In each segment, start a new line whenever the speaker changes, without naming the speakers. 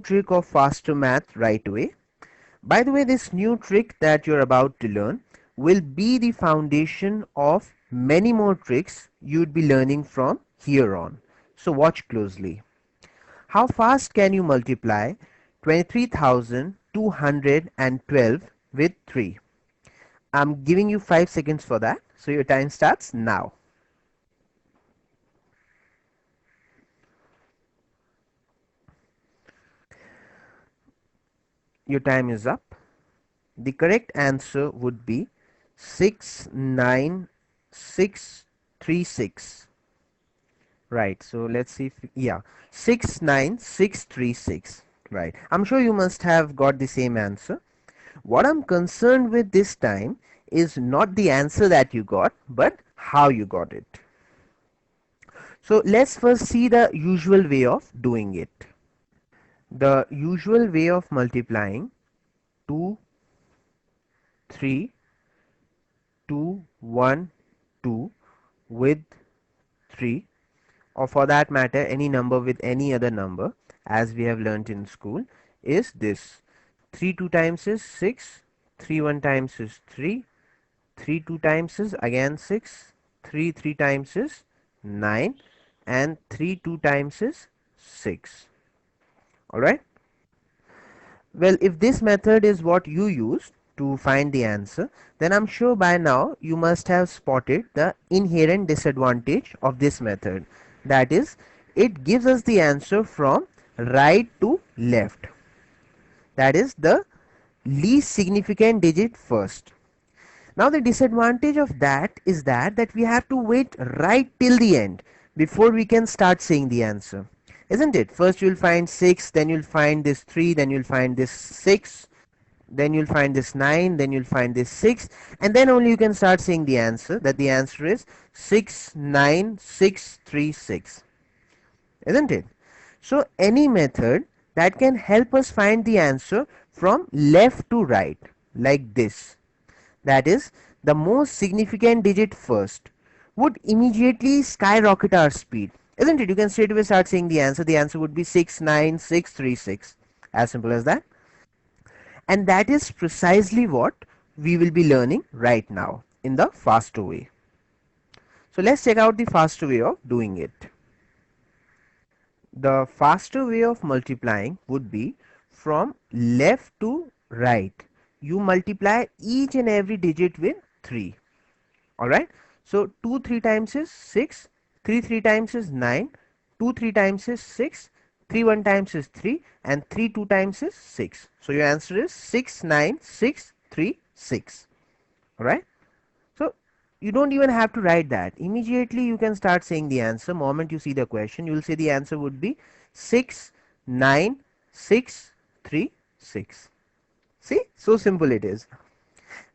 Trick of faster math right away. By the way, this new trick that you're about to learn will be the foundation of many more tricks you'd be learning from here on. So watch closely. How fast can you multiply 23,212 with 3? I'm giving you 5 seconds for that. So your time starts now. Your time is up. The correct answer would be 69636. Right, so let's see if, yeah, 69636. Right, I'm sure you must have got the same answer. What I'm concerned with this time is not the answer that you got, but how you got it. So let's first see the usual way of doing it. The usual way of multiplying 2, 3, 2, 1, 2 with 3, or for that matter any number with any other number, as we have learnt in school, is this: 3 2 times is 6, 3 1 times is 3, 3 2 times is again 6, 3 3 times is 9, and 3 2 times is 6. Alright, well, if this method is what you use to find the answer, then I'm sure by now you must have spotted the inherent disadvantage of this method. That is, it gives us the answer from right to left. That is the least significant digit first. Now the disadvantage of that is that we have to wait right till the end before we can start saying the answer, isn't it? First you'll find 6, then you'll find this 3, then you'll find this 6, then you'll find this 9, then you'll find this 6, and then only you can start saying the answer, that the answer is 69636, isn't it? So any method that can help us find the answer from left to right, like this, that is the most significant digit first, would immediately skyrocket our speed, isn't it? You can straight away start saying the answer. The answer would be 69636, as simple as that. And that is precisely what we will be learning right now in the faster way. So let's check out the faster way of doing it. The faster way of multiplying would be from left to right. You multiply each and every digit with 3. Alright. So 2 3 times is 6, 3 3 times is 9, 2 3 times is 6, 3 1 times is 3, and 3 2 times is 6. So your answer is 69636. Alright. So you don't even have to write that. Immediately you can start saying the answer. Moment you see the question, you will say the answer would be 69636. See, so simple it is.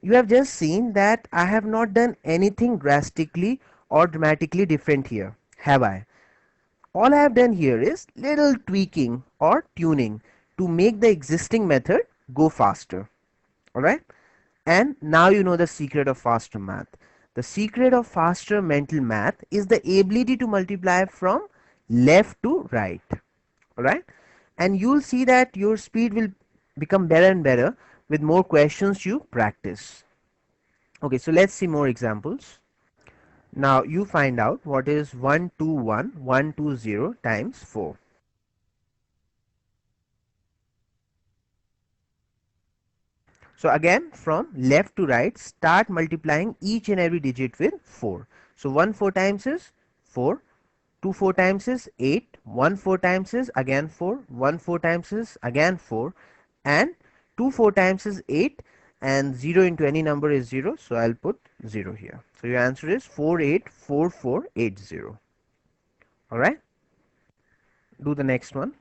You have just seen that I have not done anything drastically or dramatically different here, have I? All I have done here is little tweaking or tuning to make the existing method go faster. Alright? And now you know the secret of faster math. The secret of faster mental math is the ability to multiply from left to right. Alright? And you'll see that your speed will become better and better with more questions you practice. Okay, so let's see more examples. Now you find out what is 121120 times 4. So again, from left to right, start multiplying each and every digit with 4. So 1 4 times is 4, 2 4 times is 8, 1 4 times is again 4, 1 4 times is again 4, and 2 4 times is 8, and 0 into any number is 0, so I'll put 0 here. So your answer is 484480. Alright, do the next one.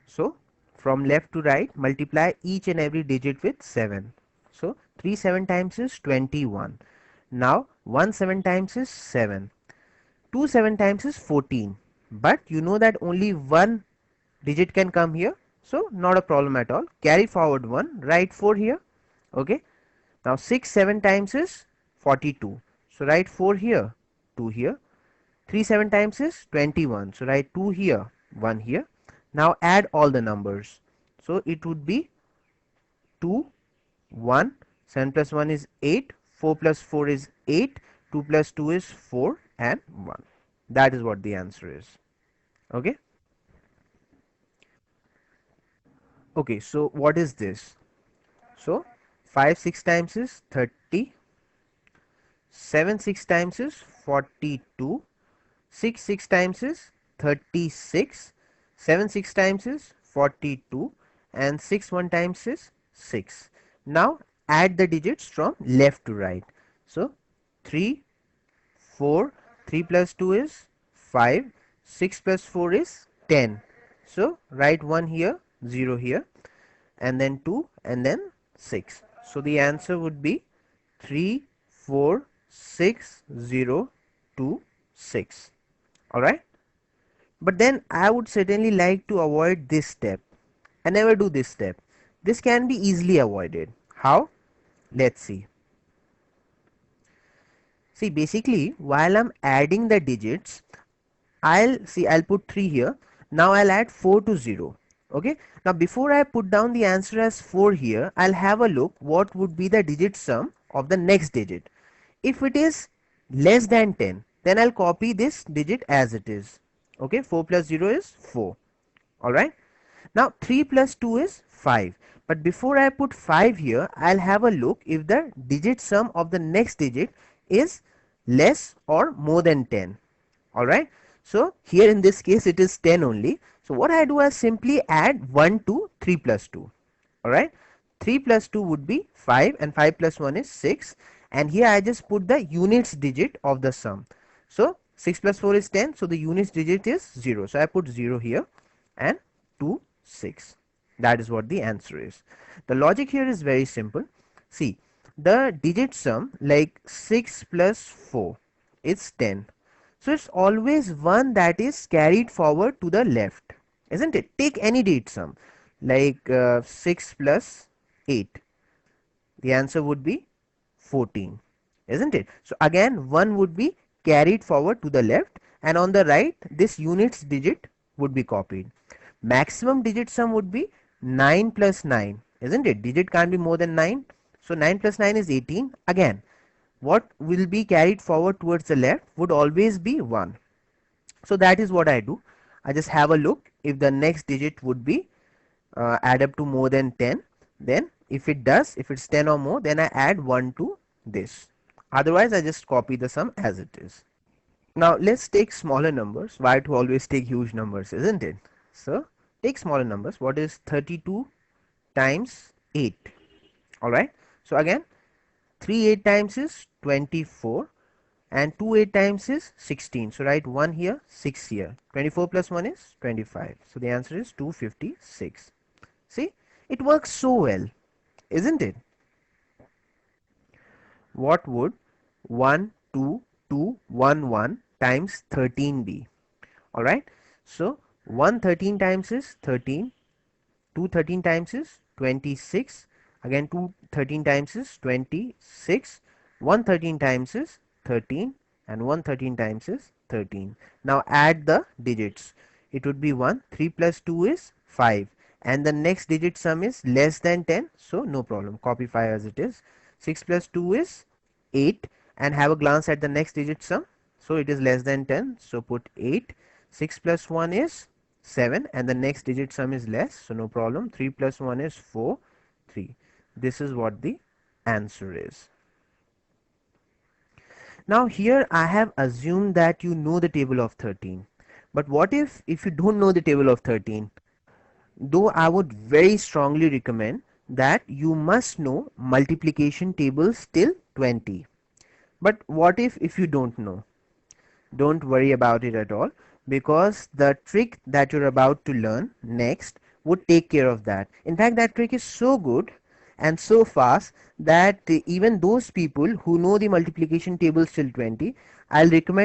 So from left to right, multiply each and every digit with 7. So 3 7 times is 21. Now 1 7 times is 7. 2 7 times is 14. But you know that only one digit can come here. So not a problem at all. Carry forward 1, write 4 here. Okay. Now 6 7 times is 42. So write 4 here, 2 here. 3 7 times is 21. So write 2 here, 1 here. Now add all the numbers. So it would be 2, 1, 7 plus 1 is 8, 4 plus 4 is 8, 2 plus 2 is 4 and 1. That is what the answer is. Okay. Okay, so what is this? So 5 6 times is 30, 7 6 times is 42, 6 6 times is 36, 7 6 times is 42 and 6 1 times is 6. Now add the digits from left to right. So 3, 4, 3 plus 2 is 5, 6 plus 4 is 10. So write 1 here, 0 here, and then 2 and then 6. So the answer would be 3, 4, 6, 0, 2, 6. Alright. But then I would certainly like to avoid this step. I never do this step. This can be easily avoided. How? Let's see. See, basically, while I'm adding the digits, I'll put 3 here. Now I'll add 4 to 0. Okay. Now before I put down the answer as 4 here, I'll have a look what would be the digit sum of the next digit. If it is less than 10, then I'll copy this digit as it is. Okay. 4 plus 0 is 4. Alright. Now 3 plus 2 is 5. But before I put 5 here, I'll have a look if the digit sum of the next digit is less or more than 10. Alright. So here in this case it is 10 only. So what I do is simply add 1 to 3 plus 2. Alright. 3 plus 2 would be 5 and 5 plus 1 is 6. And here I just put the units digit of the sum. So 6 plus 4 is 10. So the units digit is 0. So I put 0 here and 2, 6. That is what the answer is. The logic here is very simple. See, the digit sum like 6 plus 4 is 10. So it's always one that is carried forward to the left, isn't it? Take any digit sum like 6 plus 8. The answer would be 14, isn't it? So again, 1 would be carried forward to the left, and on the right, this units digit would be copied. Maximum digit sum would be 9 plus 9, isn't it? Digit can't be more than 9. So 9 plus 9 is 18. Again, what will be carried forward towards the left would always be 1. So that is what I do. I just have a look if the next digit would be add up to more than 10. Then if it does, if it's 10 or more, then I add 1 to this. Otherwise, I just copy the sum as it is. Now let's take smaller numbers. Why to always take huge numbers, isn't it? So take smaller numbers. What is 32 times 8? Alright. So again, 3 8 times is 24 and 2 8 times is 16. So write 1 here, 6 here. 24 plus 1 is 25. So the answer is 256. See, it works so well, isn't it? What would 1 2 2 1 1 times 13 be? Alright. So 1 13 times is 13. 2 13 times is 26. Again 2 13 times is 26. 1 13 times is 13 and 1 13 times is 13. Now add the digits. It would be 1. 3 plus 2 is 5 and the next digit sum is less than 10. So no problem. Copy 5 as it is. 6 plus 2 is 8 and have a glance at the next digit sum. So it is less than 10. So put 8. 6 plus 1 is 7 and the next digit sum is less. So no problem. 3 plus 1 is 4. 3. This is what the answer is. Now here I have assumed that you know the table of 13. But what if you don't know the table of 13? Though I would very strongly recommend that you must know multiplication tables till 20. But what if you don't know? Don't worry about it at all, because the trick that you're about to learn next would take care of that. In fact, that trick is so good and so fast that even those people who know the multiplication tables till 20, I'll recommend